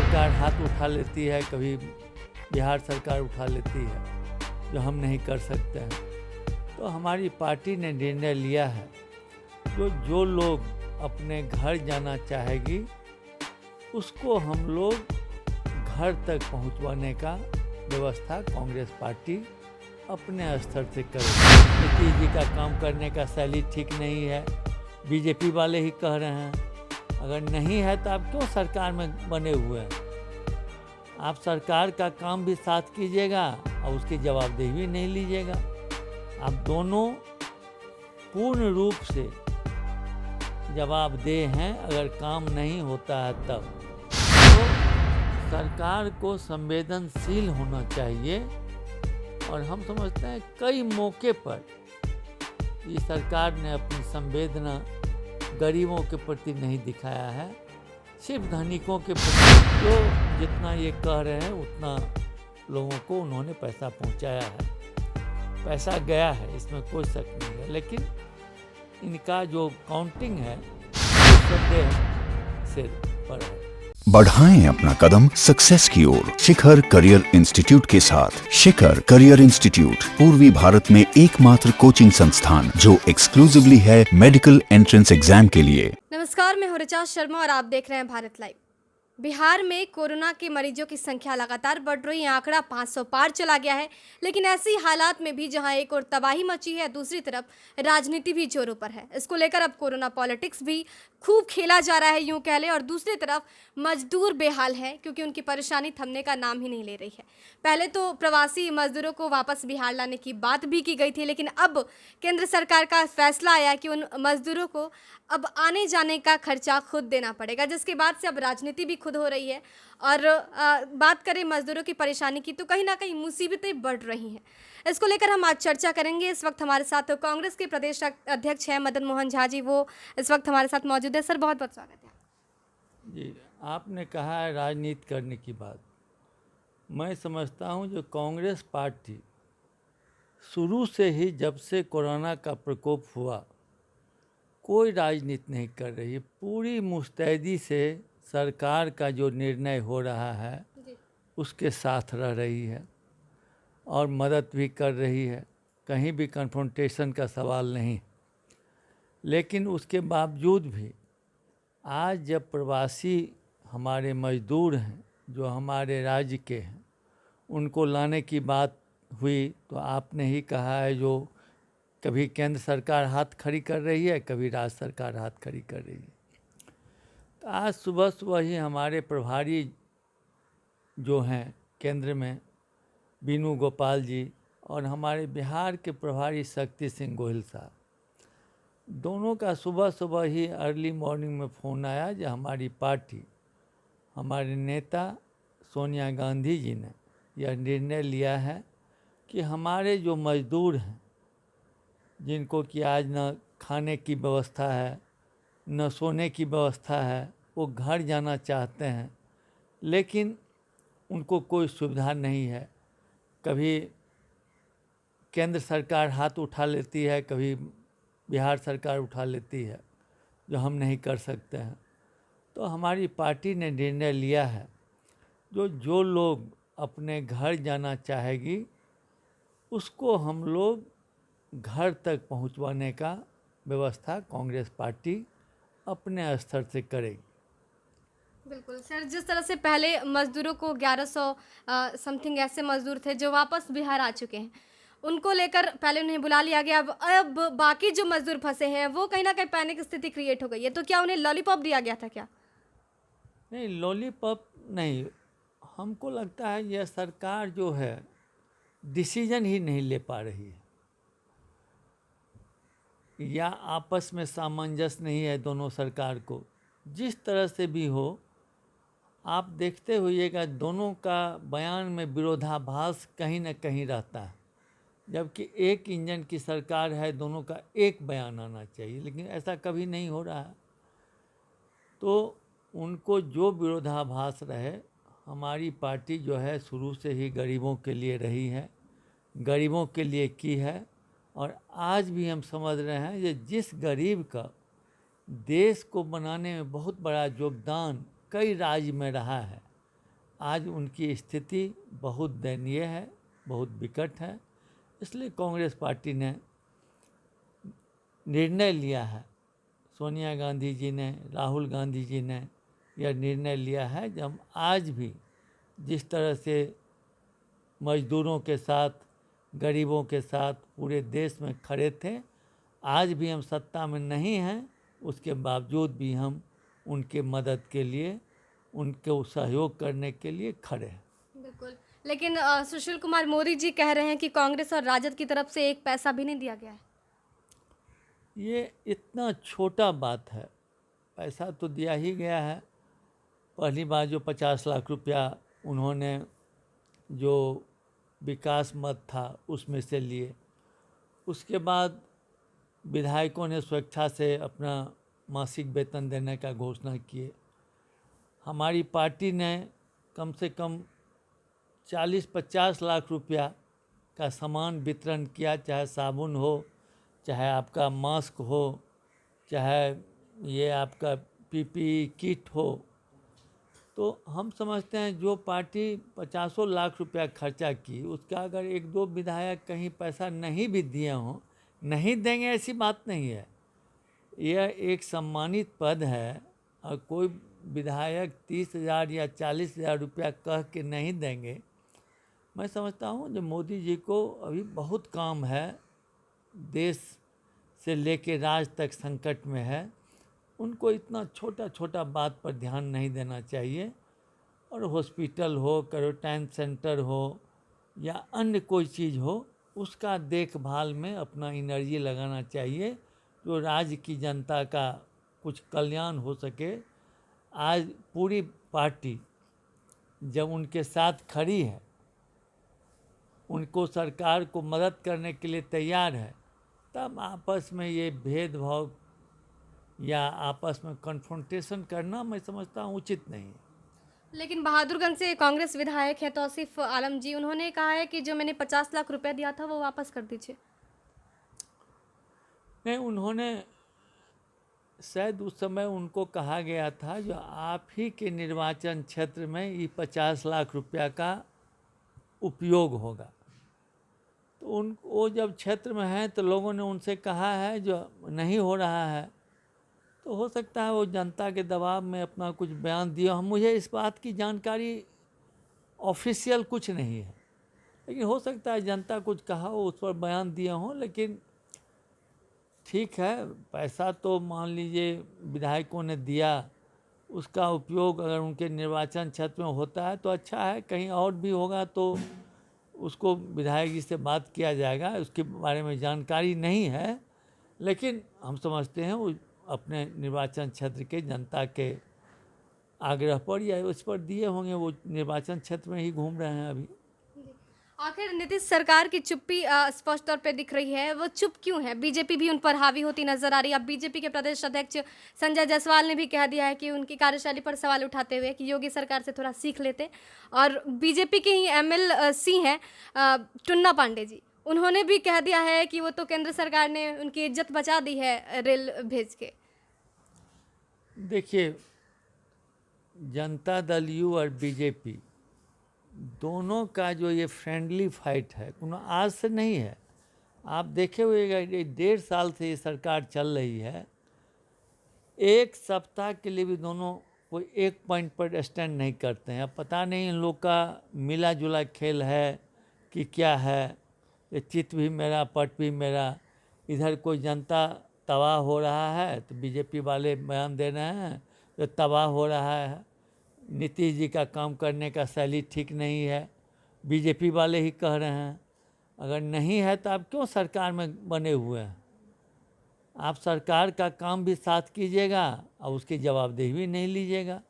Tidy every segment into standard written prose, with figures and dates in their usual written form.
सरकार हाथ उठा लेती है, कभी बिहार सरकार उठा लेती है, जो हम नहीं कर सकते हैं। तो हमारी पार्टी ने निर्णय लिया है जो लोग अपने घर जाना चाहेगी उसको हम लोग घर तक पहुंचवाने का व्यवस्था कांग्रेस पार्टी अपने स्तर से करे। नीतीश जी का काम करने का शैली ठीक नहीं है, बीजेपी वाले ही कह रहे हैं। अगर नहीं है तो आप क्यों सरकार में बने हुए हैं? आप सरकार का काम भी साथ कीजिएगा और उसकी जवाबदेही भी नहीं लीजिएगा। आप दोनों पूर्ण रूप से जवाबदेह हैं। अगर काम नहीं होता है तब तो सरकार को संवेदनशील होना चाहिए। और हम समझते हैं कई मौके पर ये सरकार ने अपनी संवेदना गरीबों के प्रति नहीं दिखाया है, सिर्फ धनिकों के प्रति। जो जितना ये कह रहे हैं उतना लोगों को उन्होंने पैसा पहुंचाया है, पैसा गया है, इसमें कोई शक नहीं है। लेकिन इनका जो काउंटिंग है संदेह से पर है। बढ़ाएं अपना कदम सक्सेस की ओर शिखर करियर इंस्टीट्यूट के साथ। शिखर करियर इंस्टीट्यूट पूर्वी भारत में एकमात्र कोचिंग संस्थान जो एक्सक्लूसिवली है मेडिकल एंट्रेंस एग्जाम के लिए। नमस्कार, मैं हूं ऋचा शर्मा और आप देख रहे हैं भारत लाइव। बिहार में कोरोना के मरीजों की संख्या लगातार बढ़ रही है, आंकड़ा 500 पार चला गया है। लेकिन ऐसी हालात में भी जहां एक और तबाही मची है, दूसरी तरफ राजनीति भी जोरों पर है। इसको लेकर अब कोरोना पॉलिटिक्स भी खूब खेला जा रहा है, यूं कह लें। और दूसरी तरफ मजदूर बेहाल हैं क्योंकि उनकी परेशानी थमने का नाम ही नहीं ले रही है। पहले तो प्रवासी मजदूरों को वापस बिहार लाने की बात भी की गई थी, लेकिन अब केंद्र सरकार का फैसला आया कि उन मजदूरों को अब आने जाने का खर्चा खुद देना पड़ेगा, जिसके बाद से अब राजनीति भी खुद हो रही है। और बात करें मजदूरों की परेशानी की तो कहीं ना कहीं मुसीबतें बढ़ रही हैं। इसको लेकर हम आज चर्चा करेंगे। इस वक्त हमारे साथ कांग्रेस के प्रदेश अध्यक्ष हैं मदन मोहन झा जी, वो इस वक्त हमारे साथ मौजूद है। सर, बहुत बहुत स्वागत है जी। आपने कहा है राजनीति करने की बात। मैं समझता हूं जो कांग्रेस पार्टी शुरू से ही, जब से कोरोना का प्रकोप हुआ, कोई राजनीति नहीं कर रही है। पूरी मुस्तैदी से सरकार का जो निर्णय हो रहा है उसके साथ रह रही है और मदद भी कर रही है। कहीं भी कन्फ्रंटेशन का सवाल नहीं। लेकिन उसके बावजूद भी आज जब प्रवासी हमारे मजदूर हैं जो हमारे राज्य के हैं, उनको लाने की बात हुई तो आपने ही कहा है जो कभी केंद्र सरकार हाथ खड़ी कर रही है, कभी राज्य सरकार हाथ खड़ी कर रही है। तो आज सुबह सुबह ही हमारे प्रभारी जो हैं केंद्र में, बीनू गोपाल जी, और हमारे बिहार के प्रभारी शक्ति सिंह गोहिल साहब, दोनों का सुबह सुबह ही अर्ली मॉर्निंग में फ़ोन आया कि हमारी पार्टी, हमारे नेता सोनिया गांधी जी ने यह निर्णय लिया है कि हमारे जो मजदूर हैं, जिनको कि आज न खाने की व्यवस्था है न सोने की व्यवस्था है, वो घर जाना चाहते हैं लेकिन उनको कोई सुविधा नहीं है। कभी केंद्र सरकार हाथ उठा लेती है, कभी बिहार सरकार उठा लेती है, जो हम नहीं कर सकते हैं। तो हमारी पार्टी ने निर्णय लिया है जो लोग अपने घर जाना चाहेगी उसको हम लोग घर तक पहुंचवाने का व्यवस्था कांग्रेस पार्टी अपने स्तर से करेगी। बिल्कुल सर, जिस तरह से पहले मजदूरों को 1100 समथिंग ऐसे मजदूर थे जो वापस बिहार आ चुके हैं, उनको लेकर पहले उन्हें बुला लिया गया। अब बाकी जो मजदूर फंसे हैं वो कहीं ना कहीं पैनिक स्थिति क्रिएट हो गई है। तो क्या उन्हें लॉलीपॉप दिया गया था क्या? नहीं, लॉलीपॉप नहीं। हमको लगता है यह सरकार जो है डिसीजन ही नहीं ले पा रही है, या आपस में सामंजस्य नहीं है दोनों सरकार को। जिस तरह से भी हो, आप देखते होइएगा दोनों का बयान में विरोधाभास कहीं न कहीं रहता है। जबकि एक इंजन की सरकार है, दोनों का एक बयान आना चाहिए, लेकिन ऐसा कभी नहीं हो रहा है। तो उनको जो विरोधाभास रहे, हमारी पार्टी जो है शुरू से ही गरीबों के लिए रही है, गरीबों के लिए की है। और आज भी हम समझ रहे हैं कि जिस गरीब का देश को बनाने में बहुत बड़ा योगदान कई राज्य में रहा है, आज उनकी स्थिति बहुत दयनीय है, बहुत विकट है। इसलिए कांग्रेस पार्टी ने निर्णय लिया है, सोनिया गांधी जी ने, राहुल गांधी जी ने यह निर्णय लिया है। जब आज भी जिस तरह से मजदूरों के साथ, गरीबों के साथ पूरे देश में खड़े थे, आज भी हम सत्ता में नहीं हैं, उसके बावजूद भी हम उनके मदद के लिए, उनको सहयोग करने के लिए खड़े हैं। बिल्कुल, लेकिन सुशील कुमार मोदी जी कह रहे हैं कि कांग्रेस और राजद की तरफ से एक पैसा भी नहीं दिया गया है। ये इतना छोटा बात है, पैसा तो दिया ही गया है। पहली बार जो 50 लाख रुपया उन्होंने जो विकास मद था उसमें से लिए, उसके बाद विधायकों ने स्वेच्छा से अपना मासिक वेतन देने का घोषणा किए। हमारी पार्टी ने कम से कम 40-50 लाख रुपया का सामान वितरण किया, चाहे साबुन हो, चाहे आपका मास्क हो, चाहे ये आपका पीपीई किट हो। तो हम समझते हैं जो पार्टी 50 लाख रुपया खर्चा की, उसका अगर एक दो विधायक कहीं पैसा नहीं भी दिए हों, नहीं देंगे ऐसी बात नहीं है। यह एक सम्मानित पद है और कोई विधायक 30,000 या 40,000 रुपया कह के नहीं देंगे। मैं समझता हूँ जो मोदी जी को अभी बहुत काम है, देश से लेके राज्य तक संकट में है, उनको इतना छोटा छोटा बात पर ध्यान नहीं देना चाहिए। और हॉस्पिटल हो, क्वारंटाइन सेंटर हो या अन्य कोई चीज़ हो, उसका देखभाल में अपना एनर्जी लगाना चाहिए, जो राज्य की जनता का कुछ कल्याण हो सके। आज पूरी पार्टी जब उनके साथ खड़ी है, उनको सरकार को मदद करने के लिए तैयार है, तब आपस में ये भेदभाव या आपस में कन्फ्रंटेशन करना मैं समझता हूँ उचित नहीं है। लेकिन बहादुरगंज से कांग्रेस विधायक हैं तौसीफ आलम जी, उन्होंने कहा है कि जो मैंने 50 लाख रुपया दिया था वो वापस कर दीजिए। नहीं, उन्होंने शायद उस समय उनको कहा गया था जो आप ही के निर्वाचन क्षेत्र में ये 50 लाख रुपया का उपयोग होगा। तो वो जब क्षेत्र में हैं तो लोगों ने उनसे कहा है जो नहीं हो रहा है, तो हो सकता है वो जनता के दबाव में अपना कुछ बयान दिया। हम मुझे इस बात की जानकारी ऑफिशियल कुछ नहीं है, लेकिन हो सकता है जनता कुछ कहा हो, उस पर बयान दिए हों। लेकिन ठीक है, पैसा तो मान लीजिए विधायकों ने दिया, उसका उपयोग अगर उनके निर्वाचन क्षेत्र में होता है तो अच्छा है, कहीं और भी होगा तो उसको विधायक जी से बात किया जाएगा, उसके बारे में जानकारी नहीं है। लेकिन हम समझते हैं वो अपने निर्वाचन क्षेत्र के जनता के आग्रह पर या उस पर दिए होंगे, वो निर्वाचन क्षेत्र में ही घूम रहे हैं अभी। आखिर नीतीश सरकार की चुप्पी स्पष्ट तौर पे दिख रही है, वो चुप क्यों है? बीजेपी भी उन पर हावी होती नजर आ रही है। अब बीजेपी के प्रदेश अध्यक्ष संजय जायसवाल ने भी कह दिया है कि उनकी कार्यशैली पर सवाल उठाते हुए कि योगी सरकार से थोड़ा सीख लेते। और बीजेपी के ही एमएलसी हैं टुन्ना पांडे जी, उन्होंने भी कह दिया है कि वो तो केंद्र सरकार ने उनकी इज्जत बचा दी है रेल भेज के। देखिए, जनता दल यू और बीजेपी दोनों का जो ये फ्रेंडली फाइट है, आज से नहीं है। आप देखे हुएगा 1.5 साल से ये सरकार चल रही है, एक सप्ताह के लिए भी दोनों कोई एक पॉइंट पर स्टैंड नहीं करते हैं। अब पता नहीं इन लोग का मिला जुला खेल है कि क्या है, ये चित भी मेरा पट भी मेरा। इधर कोई जनता तबाह हो रहा है तो बीजेपी वाले बयान दे रहे हैं जो तबाह हो रहा है, नीतीश जी का काम करने का शैली ठीक नहीं है, बीजेपी वाले ही कह रहे हैं। अगर नहीं है तो आप क्यों सरकार में बने हुए हैं? आप सरकार का काम भी साथ कीजिएगा और उसकी जवाबदेही भी नहीं लीजिएगा।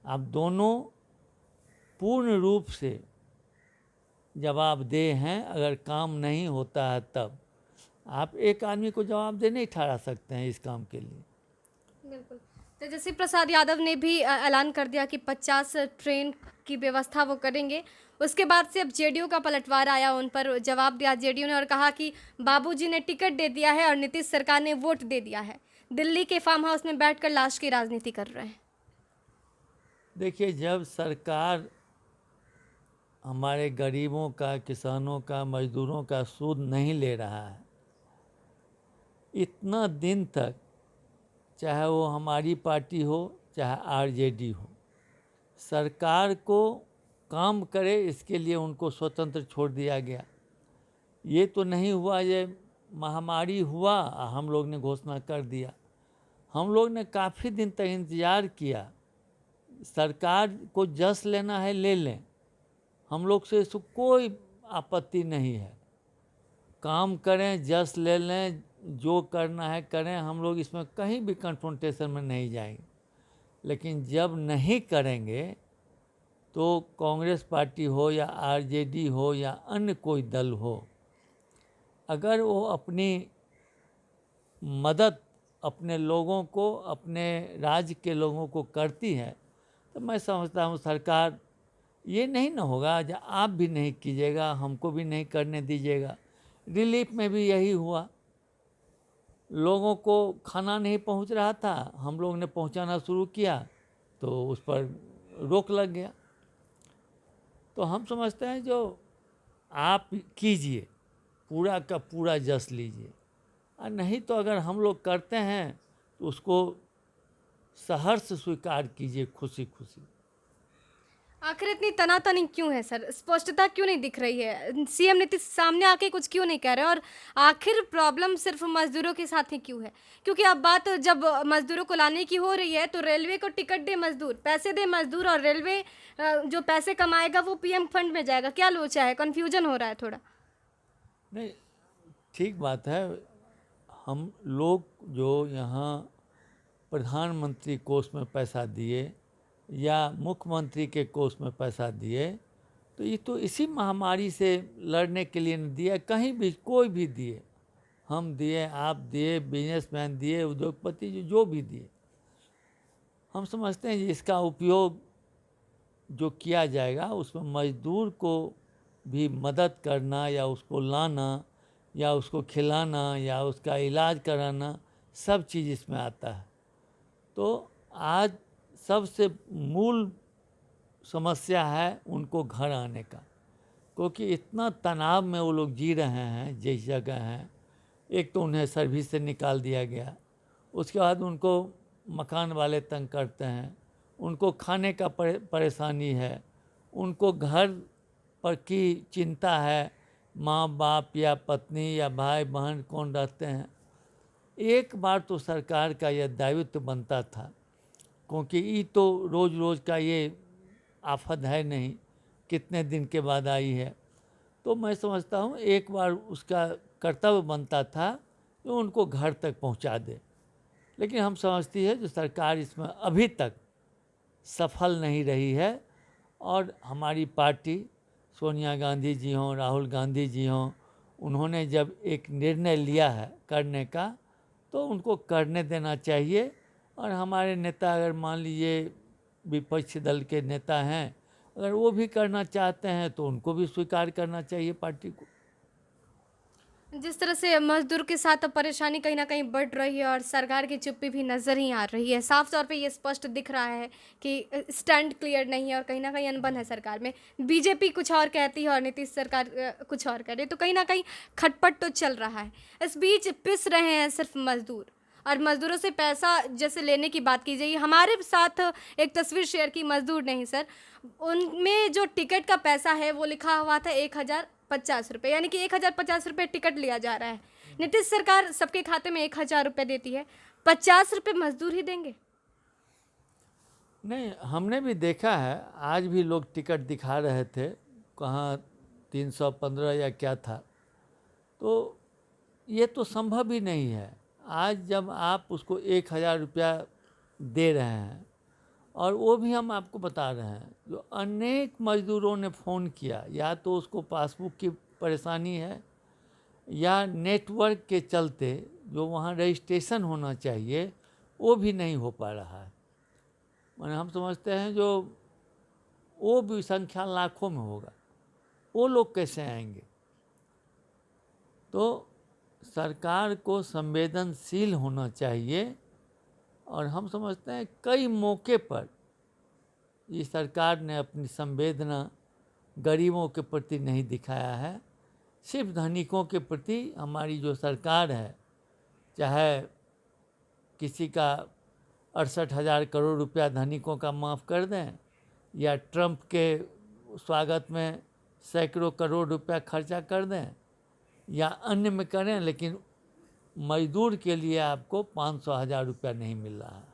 आप दोनों पूर्ण रूप से जवाबदेह हैं। अगर काम नहीं होता है तब आप एक आदमी को जवाबदेह नहीं ठहरा सकते हैं इस काम के लिए। बिल्कुल। तेजस्वी प्रसाद यादव ने भी ऐलान कर दिया कि 50 ट्रेन की व्यवस्था वो करेंगे। उसके बाद से अब जेडीयू का पलटवार आया, उन पर जवाब दिया जेडीयू ने और कहा कि बाबूजी ने टिकट दे दिया है और नीतीश सरकार ने वोट दे दिया है। दिल्ली के फार्म हाउस में बैठकर लाश की राजनीति कर रहे हैं। देखिए, जब सरकार हमारे गरीबों का, किसानों का, मजदूरों का सूद नहीं ले रहा है। इतना दिन तक, चाहे वो हमारी पार्टी हो चाहे आरजेडी हो, सरकार को काम करे इसके लिए उनको स्वतंत्र छोड़ दिया गया। ये तो नहीं हुआ, ये महामारी हुआ, हम लोग ने घोषणा कर दिया। हम लोग ने काफ़ी दिन तक इंतज़ार किया। सरकार को जस लेना है ले लें, हम लोग से इसको कोई आपत्ति नहीं है। काम करें, जस ले लें, जो करना है करें, हम लोग इसमें कहीं भी कन्फ्रंटेशन में नहीं जाएंगे। लेकिन जब नहीं करेंगे तो कांग्रेस पार्टी हो या आरजेडी हो या अन्य कोई दल हो, अगर वो अपनी मदद अपने लोगों को, अपने राज्य के लोगों को करती है, तो मैं समझता हूँ सरकार, ये नहीं ना होगा जब आप भी नहीं कीजिएगा, हमको भी नहीं करने दीजिएगा। रिलीफ में भी यही हुआ, लोगों को खाना नहीं पहुंच रहा था, हम लोग ने पहुंचाना शुरू किया तो उस पर रोक लग गया। तो हम समझते हैं जो आप कीजिए, पूरा का पूरा जस लीजिए, और नहीं तो अगर हम लोग करते हैं तो उसको सहर्ष स्वीकार कीजिए, खुशी खुशी। आखिर इतनी तनातनी क्यों है सर? स्पष्टता क्यों नहीं दिख रही है? सीएम नीतीश सामने आके कुछ क्यों नहीं कह रहे? और आखिर प्रॉब्लम सिर्फ मजदूरों के साथ ही क्यों है? क्योंकि अब बात जब मजदूरों को लाने की हो रही है तो रेलवे को टिकट दे मजदूर, पैसे दे मजदूर, और रेलवे जो पैसे कमाएगा वो पीएम फंड में जाएगा। क्या लोचा है? कन्फ्यूजन हो रहा है थोड़ा। नहीं, ठीक बात है। हम लोग जो यहाँ प्रधानमंत्री कोष में पैसा दिए या मुख्यमंत्री के कोष में पैसा दिए, तो ये तो इसी महामारी से लड़ने के लिए न दिया, कहीं भी कोई भी दिए, हम दिए, आप दिए, बिजनेसमैन दिए, उद्योगपति जो भी दिए। हम समझते हैं कि इसका उपयोग जो किया जाएगा उसमें मजदूर को भी मदद करना या उसको लाना या उसको खिलाना या उसका इलाज कराना, सब चीज़ इसमें आता है। तो आज सबसे मूल समस्या है उनको घर आने का, क्योंकि इतना तनाव में वो लोग जी रहे हैं जिस जगह हैं। एक तो उन्हें सर्विस से निकाल दिया गया, उसके बाद उनको मकान वाले तंग करते हैं, उनको खाने का परेशानी है, उनको घर पर की चिंता है, माँ बाप या पत्नी या भाई बहन कौन रहते हैं। एक बार तो सरकार का यह दायित्व बनता था, क्योंकि ये तो रोज़ रोज़ का ये आफत है नहीं, कितने दिन के बाद आई है। तो मैं समझता हूँ एक बार उसका कर्तव्य बनता था कि उनको घर तक पहुँचा दे। लेकिन हम समझती है जो सरकार इसमें अभी तक सफल नहीं रही है, और हमारी पार्टी सोनिया गांधी जी हों, राहुल गांधी जी हों, उन्होंने जब एक निर्णय लिया है करने का तो उनको करने देना चाहिए। और हमारे नेता, अगर मान लीजिए विपक्ष दल के नेता हैं, अगर वो भी करना चाहते हैं तो उनको भी स्वीकार करना चाहिए पार्टी को। जिस तरह से मजदूर के साथ परेशानी कहीं ना कहीं बढ़ रही है और सरकार की चुप्पी भी नजर ही आ रही है, साफ तौर पे ये स्पष्ट दिख रहा है कि स्टैंड क्लियर नहीं है और कहीं ना कहीं अनबन है सरकार में। बीजेपी कुछ और कहती है और नीतीश सरकार कुछ और कह रही है, तो कहीं ना कहीं खटपट तो चल रहा है। इस बीच पिस रहे हैं सिर्फ मजदूर, और मजदूरों से पैसा जैसे लेने की बात की जाए। हमारे साथ एक तस्वीर शेयर की, मजदूर नहीं सर, उनमें जो टिकट का पैसा है वो लिखा हुआ था 1050 रुपये, यानी कि 1050 रुपये टिकट लिया जा रहा है। नीतीश सरकार सबके खाते में 1000 रुपये देती है, 50 रुपये मजदूर ही देंगे? नहीं, हमने भी देखा है, आज भी लोग टिकट दिखा रहे थे, कहाँ 315 या क्या था। तो ये तो संभव ही नहीं है। आज जब आप उसको 1000 रुपया दे रहे हैं, और वो भी हम आपको बता रहे हैं, जो अनेक मजदूरों ने फ़ोन किया, या तो उसको पासबुक की परेशानी है या नेटवर्क के चलते जो वहाँ रजिस्ट्रेशन होना चाहिए वो भी नहीं हो पा रहा है। मैंने हम समझते हैं जो वो भी संख्या लाखों में होगा, वो लोग कैसे आएंगे। तो सरकार को संवेदनशील होना चाहिए, और हम समझते हैं कई मौके पर ये सरकार ने अपनी संवेदना गरीबों के प्रति नहीं दिखाया है। सिर्फ धनिकों के प्रति हमारी जो सरकार है, चाहे किसी का 68,000 करोड़ रुपया धनिकों का माफ़ कर दें, या ट्रंप के स्वागत में सैकड़ों करोड़ रुपया खर्चा कर दें, या अन्य में करें, लेकिन मजदूर के लिए आपको 500,000 रुपया नहीं मिल रहा है।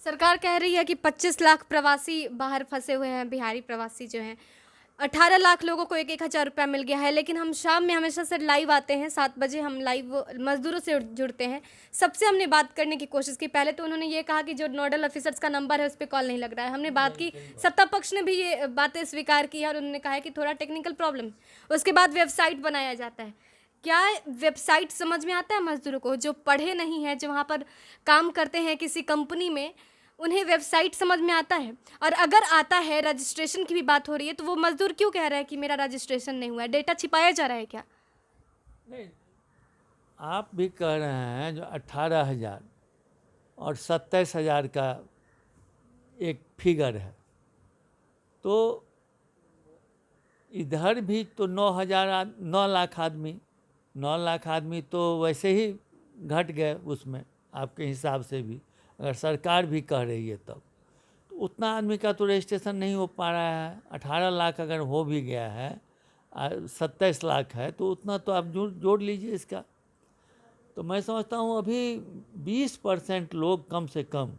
सरकार कह रही है कि 25 लाख प्रवासी बाहर फंसे हुए हैं, बिहारी प्रवासी जो हैं। 18 लाख लोगों को 1-1 हज़ार रुपया मिल गया है। लेकिन हम शाम में हमेशा से लाइव आते हैं, 7 बजे हम लाइव मजदूरों से जुड़ते हैं। सबसे हमने बात करने की कोशिश की। पहले तो उन्होंने ये कहा कि जो नोडल ऑफिसर्स का नंबर है उस पर कॉल नहीं लग रहा है। हमने बात की, सत्ता पक्ष ने भी ये बातें स्वीकार की है और उन्होंने कहा है कि थोड़ा टेक्निकल प्रॉब्लम। उसके बाद वेबसाइट बनाया जाता है। क्या वेबसाइट समझ में आता है मजदूरों को जो पढ़े नहीं हैं, जो वहाँ पर काम करते हैं किसी कंपनी में, उन्हें वेबसाइट समझ में आता है? और अगर आता है, रजिस्ट्रेशन की भी बात हो रही है, तो वो मजदूर क्यों कह रहा है कि मेरा रजिस्ट्रेशन नहीं हुआ है? डेटा छिपाया जा रहा है क्या? नहीं, आप भी कह रहे हैं जो 18,000 और 27,000 का एक फिगर है, तो इधर भी तो 9 लाख आदमी तो वैसे ही घट गए उसमें, आपके हिसाब से भी अगर सरकार भी कह रही है तब, तो उतना आदमी का तो रजिस्ट्रेशन नहीं हो पा रहा है। 18 लाख अगर हो भी गया है, 27 लाख है, तो उतना तो आप जोड़ लीजिए इसका। तो मैं समझता हूँ अभी 20% लोग कम से कम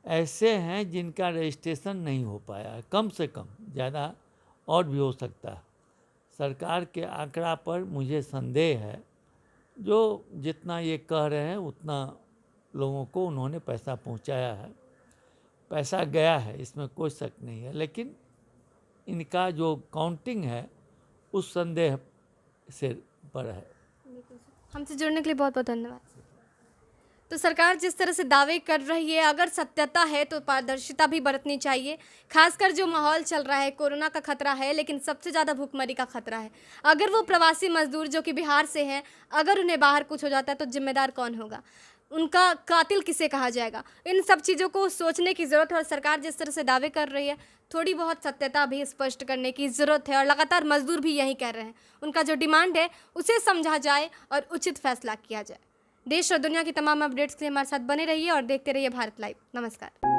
ऐसे हैं जिनका रजिस्ट्रेशन नहीं हो पाया है, कम से कम, ज़्यादा और भी हो सकता है। सरकार के आंकड़ा पर मुझे संदेह है, जो जितना ये कह रहे हैं उतना लोगों को उन्होंने पैसा पहुंचाया है, पैसा गया है, इसमें कोई शक नहीं है। लेकिन इनका जो काउंटिंग है उस संदेह से पर है। हमसे जुड़ने के लिए बहुत बहुत धन्यवाद। तो सरकार जिस तरह से दावे कर रही है, अगर सत्यता है तो पारदर्शिता भी बरतनी चाहिए। खासकर जो माहौल चल रहा है, कोरोना का खतरा है, लेकिन सबसे ज़्यादा भूखमरी का खतरा है। अगर वो प्रवासी मजदूर जो कि बिहार से हैं, अगर उन्हें बाहर कुछ हो जाता है तो जिम्मेदार कौन होगा? उनका कातिल किसे कहा जाएगा? इन सब चीज़ों को सोचने की ज़रूरत है। और सरकार जिस तरह से दावे कर रही है, थोड़ी बहुत सत्यता भी स्पष्ट करने की ज़रूरत है। और लगातार मजदूर भी यही कह रहे हैं, उनका जो डिमांड है उसे समझा जाए और उचित फैसला किया जाए। देश और दुनिया की तमाम अपडेट्स के लिए हमारे साथ बने रहिए और देखते रहिए भारत लाइव। नमस्कार।